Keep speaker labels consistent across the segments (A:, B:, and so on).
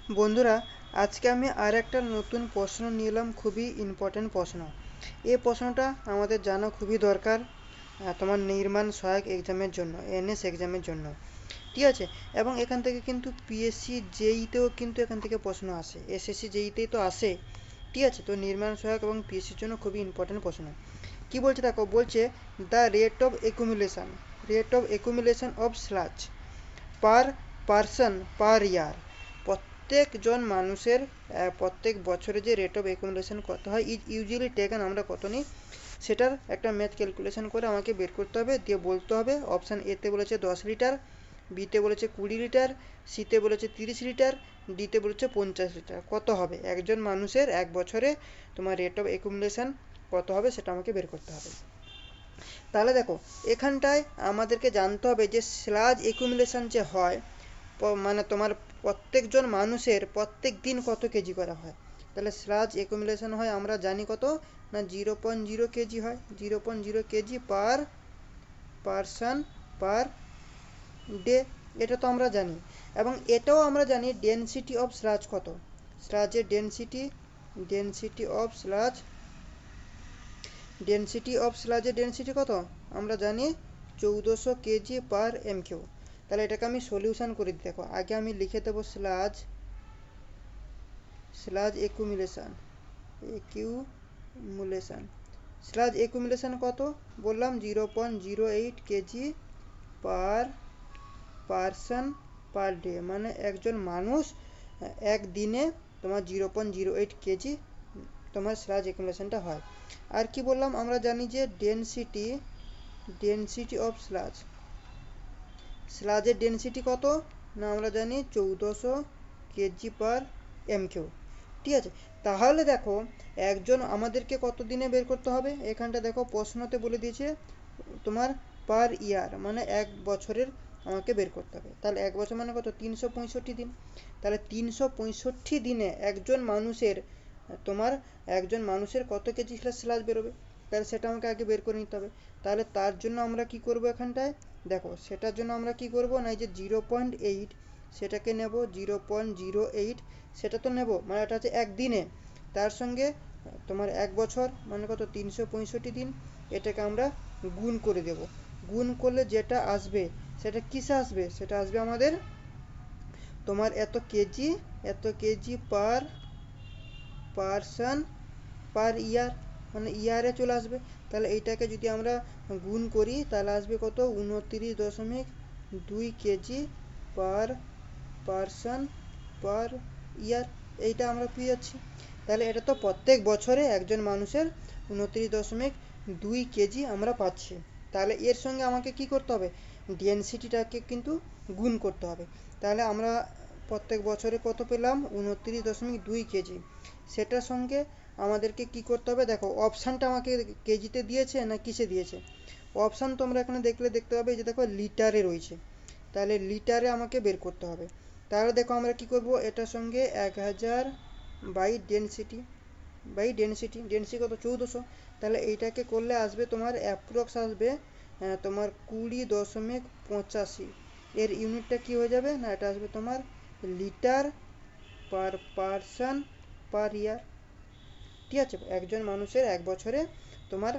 A: বন্ধুরা, আজকে আমি আর একটা নতুন প্রশ্ন নিয়ে এলাম, খুবই ইম্পর্টেন্ট প্রশ্ন। এই প্রশ্নটা আমাদের জানা খুবই দরকার তোমার নির্মাণ সহায়ক এক্সামের জন্য, এনএস এক্সামের জন্য। ঠিক আছে? এবং এখান থেকে কিন্তু পিএসসি জেইতেও কিন্তু এখান থেকে প্রশ্ন আসে, এসএসসি জেইতেই তো আসে। ঠিক আছে? তো নির্মাণ সহায়ক এবং পিএসসির জন্য খুবই ইম্পর্টেন্ট প্রশ্ন। কি বলছে দেখো, বলছে the rate of accumulation of sludge per person per year. প্রত্যেকজন মানুষের প্রত্যেক বছরে যে রেট অফ একুমুলেশন কত হয় ইজ ইউজুয়ালি টেকেন, আমরা কত নিই সেটার একটা ম্যাথ ক্যালকুলেশন করে আমাকে বের করতে হবে, দিয়ে বলতে হবে। অপশান এতে বলেছে 10 লিটার, বিতে বলেছে 20 লিটার, সিতে বলেছে 30 লিটার, ডিতে বলেছে 50 লিটার। কত হবে একজন মানুষের এক বছরে তোমার রেট অফ একুমুলেশন কত হবে সেটা আমাকে বের করতে হবে। তাহলে দেখো, এখানটায় আমাদেরকে জানতে হবে যে স্লাজ একুমুলেশন যে হয়, মানে তোমার প্রত্যেকজন মানুষের প্রত্যেক দিন কত কেজি করা হয়। তাহলে স্লাজ একুমুলেশন হয় আমরা জানি কত না 0.0 কেজি হয়, 0.0 কেজি পার পারসন পার ডে। এটা তো আমরা জানি। এবং এটাও আমরা জানি ডেনসিটি অফ স্লাজ কত। স্লাজের ডেনসিটি কত আমরা জানি 1400 কেজি পার এমকিউ। তাহলে এটাকে আমি সলিউশন করে দিই। দেখো, আগে আমি লিখে দেবো স্লাজ একুমুলেশন কত বললাম, 0.08 কেজি পার পারসন পার ডে। মানে একজন মানুষ একদিনে তোমার 0.08 কেজি তোমার স্লাজ একুমুলেশনটা হয়। আর কি বললাম, আমরা জানি যে ডেনসিটি অফ স্লাজের ডেনসিটি কত না আমরা জানি 1400 কেজি পার এমকিউ। ঠিক আছে? তাহলে দেখো, একজন আমাদেরকে কত দিনে বের করতে হবে, এখানটা দেখো প্রশ্নতে বলে দিয়েছে তোমার পার ইয়ার, মানে এক বছরের আমাকে বের করতে হবে। তাহলে এক বছর মানে কত 365 দিন। তাহলে 365 দিনে একজন মানুষের কত কেজি স্লাজ বেরোবে, তাহলে সেটা আমাকে আগে বের করে নিতে হবে। তাহলে তার জন্য আমরা কি করব এখানটায়, দেখো সেটার জন্য আমরা কি করব না, এই যে 0.8 সেটাকে নেব, 0.08 সেটা তো নেব, মানে এটা হচ্ছে একদিনে। তার সঙ্গে তোমার এক বছর মানে কত 365 দিন, এটাকে আমরা গুণ করে দেব। গুণ করলে যেটা আসবে সেটা কিসে আসবে, সেটা আসবে আমাদের তোমার এত কেজি পার পারসন পার ইয়ার, মানে ইয়ারে চলে আসবে। তাহলে এইটাকে যদি আমরা গুণ করি তাহলে আসবে কত 29.2 কেজি পার পারসন পার ইয়ার। এইটা আমরা পেয়ে যাচ্ছি। তাহলে এটা তো প্রত্যেক বছরে একজন মানুষের 29.2 কেজি আমরা পাচ্ছি। তাহলে এর সঙ্গে আমাকে কি করতে হবে, ডেনসিটিটাকে কিন্তু গুণ করতে হবে। তাহলে আমরা প্রত্যেক বছরে কত পেলাম 29.2 কেজি। সেটার সঙ্গে আমাদেরকে কি করতে হবে, দেখো অপশানটা আমাকে কেজিতে দিয়েছে না কিসে দিয়েছে। অপশান তোমরা এখানে দেখতে পাবে যে দেখো লিটারে রয়েছে। তাহলে লিটারে আমাকে বের করতে হবে। তাহলে দেখো আমরা কি করব, এটার সঙ্গে 1000 বাই ডেনসিটি কত 1400। তাহলে এইটাকে করলে আসবে তোমার অ্যাপ্রক্স আসবে তোমার 20.85। এর ইউনিটটা কি হয়ে যাবে না, এটা আসবে তোমার লিটার পার পারসন পার ইয়ার। ঠিক আছে? একজন মানুষের এক বছরে তোমার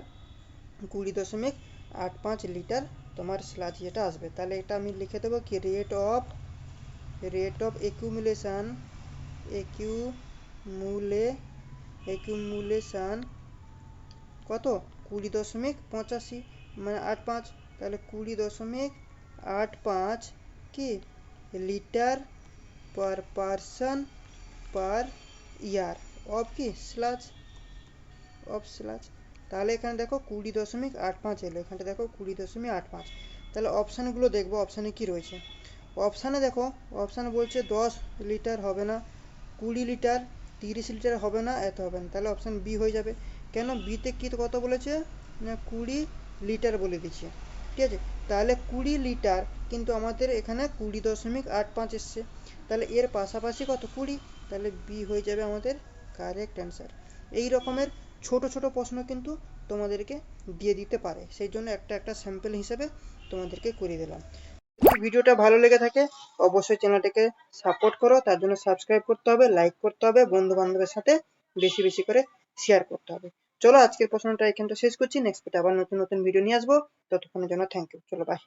A: 20.85 লিটার তোমার স্লাজ যেটা আসবে। তাহলে এটা আমি লিখে দেবো কি, রেট অফ একিউমুলেশন কত 20.85 মানে 85। তাহলে 20.85 কি litre per person per year of sludge. তাহলে এখানে দেখো 20.85 এলো, এখানটা দেখো 20.85। তাহলে অপশানগুলো দেখবো, অপশানে কি রয়েছে। অপশানে দেখো, অপশানে বলছে 10 লিটার হবে না, 20 লিটার, 30 লিটার হবে না, এত হবে না। তাহলে অপশান বি হয়ে যাবে। কেন, বিতে কি কত বলেছে না 20 লিটার বলে দিচ্ছে। ঠিক আছে? তাহলে 20 লিটার কিন্তু আমাদের এখানে 20.85 এসছে। তাহলে এর পাশাপাশি কত 20, তাহলে বি হয়ে যাবে আমাদের কারেক্ট অ্যান্সার। এই রকমের ছোট ছোট প্রশ্ন কিন্তু তোমাদেরকে দিয়ে দিতে পারে, সেই জন্য একটা স্যাম্পল হিসেবে তোমাদেরকে করে দিলাম। যদি ভিডিওটা ভালো লেগে থাকে অবশ্যই চ্যানেলটাকে সাপোর্ট করো, তার জন্য সাবস্ক্রাইব করতে হবে, লাইক করতে হবে, বন্ধু বান্ধবের সাথে বেশি বেশি করে শেয়ার করতে হবে। চলো আজকের প্রশ্নটা এখানটা শেষ করছি, নেক্সট আবার নতুন নতুন ভিডিও নিয়ে আসবো। ততক্ষণের জন্য থ্যাংক ইউ, চলো বাই।